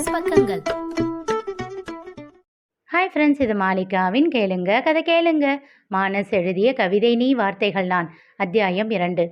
மானஸ் பக்கங்கள். Hi friends, இது மாலிகாவின் கேளுங்க கதை கேளுங்க. மானஸ் எழுதிய கவிதை நீ வார்த்தைகள் நான். அத்தியாயம் 2.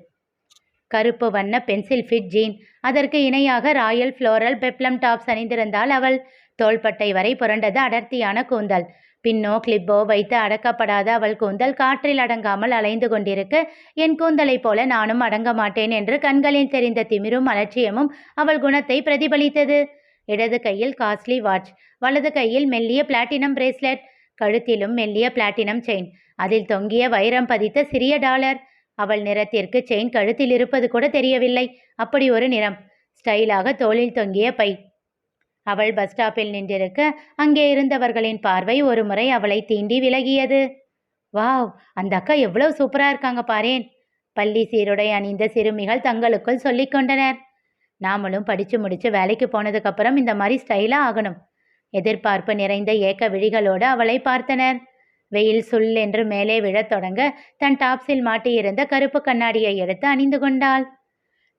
கருப்பு வண்ண பென்சில் ஃபிட் ஜீன், அதற்கு இணையாக ராயல் ஃப்ளோரல் பெப்ளம் டாப்ஸ் அணிந்திருந்தாள் அவள். தோள்பட்டை வரை புரண்டது அடர்த்தியான கூந்தல். பின்னோ கிளிப்போ வைத்து அடக்கப்படாத அவள் கூந்தல் காற்றில் அடங்காமல் அலைந்து கொண்டிருக்க, என் கூந்தலைப் போல நானும் அடங்க மாட்டேன் என்று கண்களில் தெரிந்த திமிரும் அலட்சியமும் அவள் குணத்தை பிரதிபலித்தது. இடது கையில் காஸ்ட்லி வாட்ச், வலது கையில் மெல்லிய பிளாட்டினம் பிரேஸ்லெட், கழுத்திலும் மெல்லிய பிளாட்டினம் செயின், அதில் தொங்கிய வைரம் பதித்த சிறிய டாலர். அவள் நிறத்திற்கு செயின் கழுத்தில் இருப்பது கூட தெரியவில்லை, அப்படி ஒரு நிறம். ஸ்டைலாக தோளில் தொங்கிய பை. அவள் பஸ் ஸ்டாப்பில் நின்றிருக்க அங்கே இருந்தவர்களின் பார்வை ஒரு முறை அவளை தீண்டி விலகியது. வாவ், அந்த அக்கா எவ்வளவு சூப்பரா இருக்காங்க பாரேன், பள்ளி சீருடை அணிந்த சிறுமிகள் தங்களுக்குள் சொல்லிக் கொண்டனர். நாமளும் படித்து முடித்து வேலைக்கு போனதுக்கப்புறம் இந்த மாதிரி ஸ்டைலாக ஆகணும். எதிர்பார்ப்பு நிறைந்த ஏக்க விழிகளோடு அவளை பார்த்தனர். வெயில் சுல் என்று மேலே விழத் தொடங்க தன் டாப்ஸில் மாட்டியிருந்த கருப்பு கண்ணாடியை எடுத்து அணிந்து கொண்டாள்.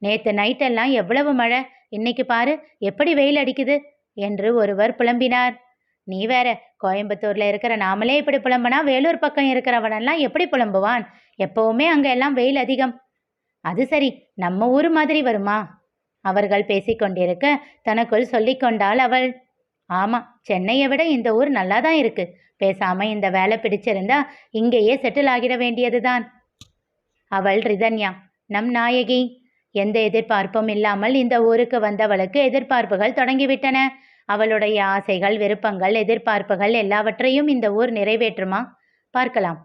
நேற்று நைட்டெல்லாம் எவ்வளவு மழை, இன்னைக்கு பாரு எப்படி வெயில் அடிக்குது என்று ஒருவர் புலம்பினார். நீ வேற, கோயம்புத்தூர்ல இருக்கிற நாமளே இப்படி புலம்பனா வேலூர் பக்கம் இருக்கிறவனெல்லாம் எப்படி புலம்புவான்? எப்பவுமே அங்க எல்லாம் வெயில் அதிகம். அது சரி, நம்ம ஊர் மாதிரி வருமா? அவர்கள் பேசிக்கொண்டிருக்க தனக்குள் சொல்லிக்கொண்டாள் அவள். ஆமா, சென்னையை விட இந்த ஊர் நல்லா தான் இருக்கு. பேசாம இந்த வேலை பிடிச்சிருந்தா இங்கேயே செட்டில் ஆகிட வேண்டியதுதான். அவள் ரிதன்யா, நம் நாயகி. எந்த எதிர்பார்ப்பும் இல்லாமல் இந்த ஊருக்கு வந்தவளுக்கு எதிர்பார்ப்புகள் தொடங்கிவிட்டன. அவளுடைய ஆசைகள், விருப்பங்கள், எதிர்பார்ப்புகள் எல்லாவற்றையும் இந்த ஊர் நிறைவேற்றுமா? பார்க்கலாம்.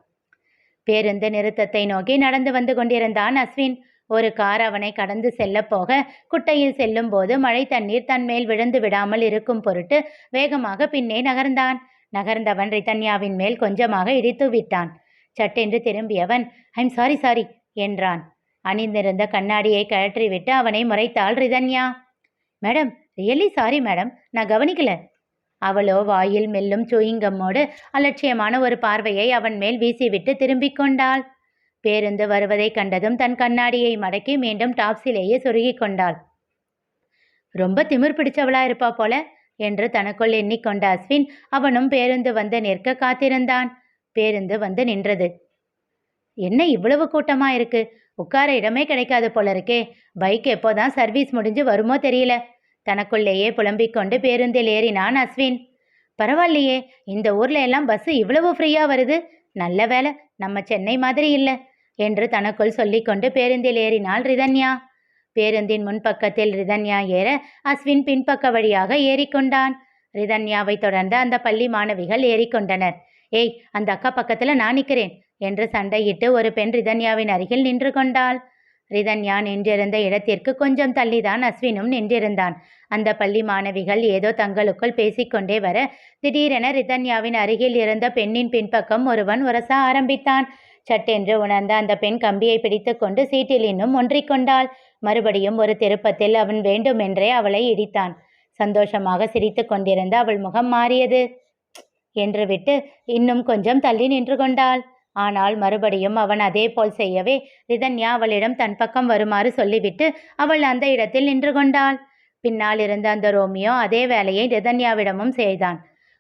பேருந்து நிறுத்தத்தை நோக்கி நடந்து வந்து கொண்டிருந்தான் அஸ்வின். ஒரு கார் அவனை கடந்து செல்ல போக, குட்டையில் செல்லும் போது மழை தண்ணீர் தன்மேல் விழுந்து விடாமல் இருக்கும் பொருட்டு வேகமாக பின்னே நகர்ந்தான். நகர்ந்தவன் ரிதன்யாவின் மேல் கொஞ்சமாக இடித்து விட்டான். சட்டென்று திரும்பியவன் ஐம் சாரி என்றான். அணிந்திருந்த கண்ணாடியை கழற்றிவிட்டு அவனை முறைத்தாள் Rithanya. Madam, really sorry madam, நான் கவனிக்கல. அவளோ வாயில் மெல்லும் சூயிங்கம்மோடு அலட்சியமான ஒரு பார்வையை அவன் மேல் வீசிவிட்டு திரும்பிக் கொண்டாள். பேருந்து வருவதை கண்டதும் தன் கண்ணாடியை மடக்கி மீண்டும் டாப்ஸிலேயே சொருகி கொண்டாள். ரொம்ப திமிர் பிடிச்சவளா இருப்பா போல என்று தனக்குள் எண்ணிக்கொண்ட அஸ்வின் அவனும் பேருந்து வந்து நிற்க காத்திருந்தான். பேருந்து வந்து நின்றது. என்ன இவ்வளவு கூட்டமா இருக்கு, உட்கார இடமே கிடைக்காது போல இருக்கே. பைக் எப்போதான் சர்வீஸ் முடிஞ்சு வருமோ தெரியல. தனக்குள்ளேயே புலம்பிக் கொண்டு பேருந்தில் ஏறினான் அஸ்வின். பரவாயில்லையே, இந்த ஊர்ல எல்லாம் பஸ் இவ்வளவு ஃப்ரீயா வருது. நல்ல வேலை, நம்ம சென்னை மாதிரி இல்லை என்று தனக்குள் சொல்லிக்கொண்டு பேருந்தில் ஏறினாள் ரிதன்யா. பேருந்தின் முன்பக்கத்தில் ரிதன்யா ஏற அஸ்வின் பின்பக்க வழியாக ஏறிக்கொண்டான். ரிதன்யாவை தொடர்ந்து அந்த பள்ளி மாணவிகள் ஏறிக்கொண்டனர். ஏய், அந்த அக்கா பக்கத்துல நான் நிற்கிறேன் என்று சண்டையிட்டு ஒரு பெண் ரிதன்யாவின் அருகில் நின்று கொண்டாள். ரிதன்யா நின்றிருந்த இடத்திற்கு கொஞ்சம் தள்ளிதான் அஸ்வினும் நின்றிருந்தான். அந்த பள்ளி மாணவிகள் ஏதோ தங்களுக்குள் பேசிக்கொண்டே வர திடீரென ரிதன்யாவின் அருகில் இருந்த பெண்ணின் பின்பக்கம் ஒருவன் உரச ஆரம்பித்தான். சட்டென்று உணர்ந்த அந்த பெண் கம்பியை பிடித்து கொண்டு சீட்டில் இன்னும் ஒன்றிக்கொண்டாள். மறுபடியும் ஒரு திருப்பத்தில் அவன் வேண்டுமென்றே அவளை இடித்தான். சந்தோஷமாக சிரித்து கொண்டிருந்த அவள் முகம் மாறியது. என்று விட்டு இன்னும் கொஞ்சம் தள்ளி நின்று கொண்டாள். ஆனால் மறுபடியும் அவன் அதே போல் செய்யவே ரிதன்யா அவளிடம் தன் பக்கம் வருமாறு சொல்லிவிட்டு அவள் அந்த இடத்தில் நின்று கொண்டாள். பின்னால் இருந்த அந்த ரோமியோ அதே வேலையை ரிதன்யாவிடமும் செய்தான்.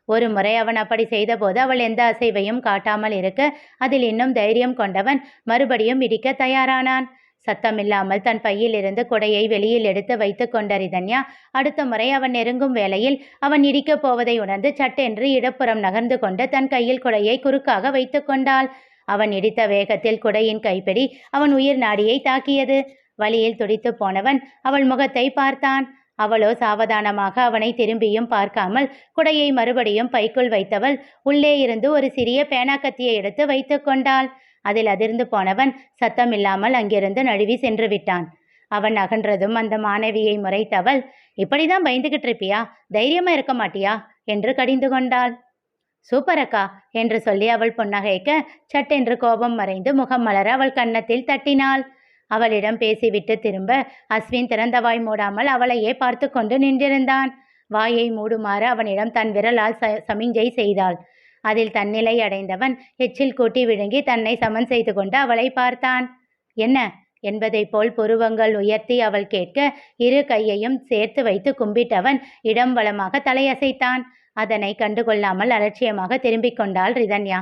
ஒரு முறை அவன் அப்படி செய்தபோது அவள் எந்த அசைவையும் காட்டாமல் இருக்க அதில் இன்னும் தைரியம் கொண்டவன் மறுபடியும் இடிக்க தயாரானான். சத்தமில்லாமல் தன் பையில் இருந்து குடையை வெளியில் எடுத்து வைத்து கொண்ட ரிதன்யா அடுத்த முறை அவன் நெருங்கும் வேளையில் அவன் இடிக்கப் போவதை உணர்ந்து சட்டென்று இடப்புறம் நகர்ந்து கொண்டு தன் கையில் குடையை குறுக்காக வைத்து கொண்டாள். அவன் இடித்த வேகத்தில் குடையின் கைப்பிடி அவன் உயிர் நாடியை தாக்கியது. வலியில் துடித்து போனவன் அவள் முகத்தை பார்த்தான். அவளோ சாவதானமாக அவனை திரும்பியும் பார்க்காமல் குடையை மறுபடியும் பைக்குள் வைத்தவள் உள்ளே இருந்து ஒரு சிறிய பேனாக்கத்தியை எடுத்து வைத்து கொண்டாள். அதில் அதிர்ந்து போனவன் சத்தமில்லாமல் அங்கிருந்து நழுவி சென்று விட்டான். அவன் அகன்றதும் அந்த மாணவியை முறைத்தவள், இப்படிதான் பயந்துகிட்டு இருப்பியா, தைரியமா இருக்க மாட்டியா என்று கடிந்து கொண்டாள். சூப்பர் அக்கா என்று சொல்லி அவள் புன்னகைக்க சட்டென்று கோபம் மறைந்து முகம் மலர அவள் கன்னத்தில் தட்டினாள். அவளிடம் பேசிவிட்டு திரும்ப அஸ்வின் திறந்த வாய் மூடாமல் அவளையே பார்த்து கொண்டு நின்றிருந்தான். வாயை மூடுமாறு அவனிடம் தன் விரலால் சமிஞ்சை செய்தாள். அதில் தன்னிலை அடைந்தவன் எச்சில் கூட்டி விழுங்கி தன்னை சமன் செய்து கொண்டு அவளை பார்த்தான். என்ன, என்பதைப் போல் புருவங்கள் உயர்த்தி அவள் கேட்க, இரு கையையும் சேர்த்து வைத்து கும்பிட்டவன் இடம் வலமாக தலையசைத்தான். அதனை கண்டுகொள்ளாமல் அலட்சியமாக திரும்பிக் கொண்டாள் ரிதன்யா.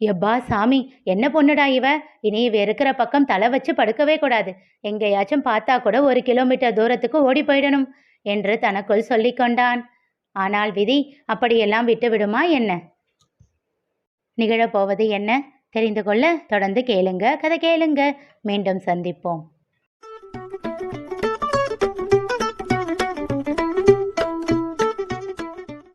எப்பா சாமி, என்ன பொண்ணுடா இவ! இனி இவ இருக்கிற பக்கம் தலை வச்சு படுக்கவே கூடாது. எங்கேயாச்சும் பார்த்தா கூட 1 கிலோமீட்டர் தூரத்துக்கு ஓடி போயிடணும் என்று தனக்குள் சொல்லிக் கொண்டான். ஆனால் விதி அப்படியெல்லாம் விட்டு விடுமா என்ன? நிகழப்போவது என்ன தெரிந்து கொள்ள தொடர்ந்து கேளுங்க. கதை கேளுங்க. மீண்டும் சந்திப்போம்.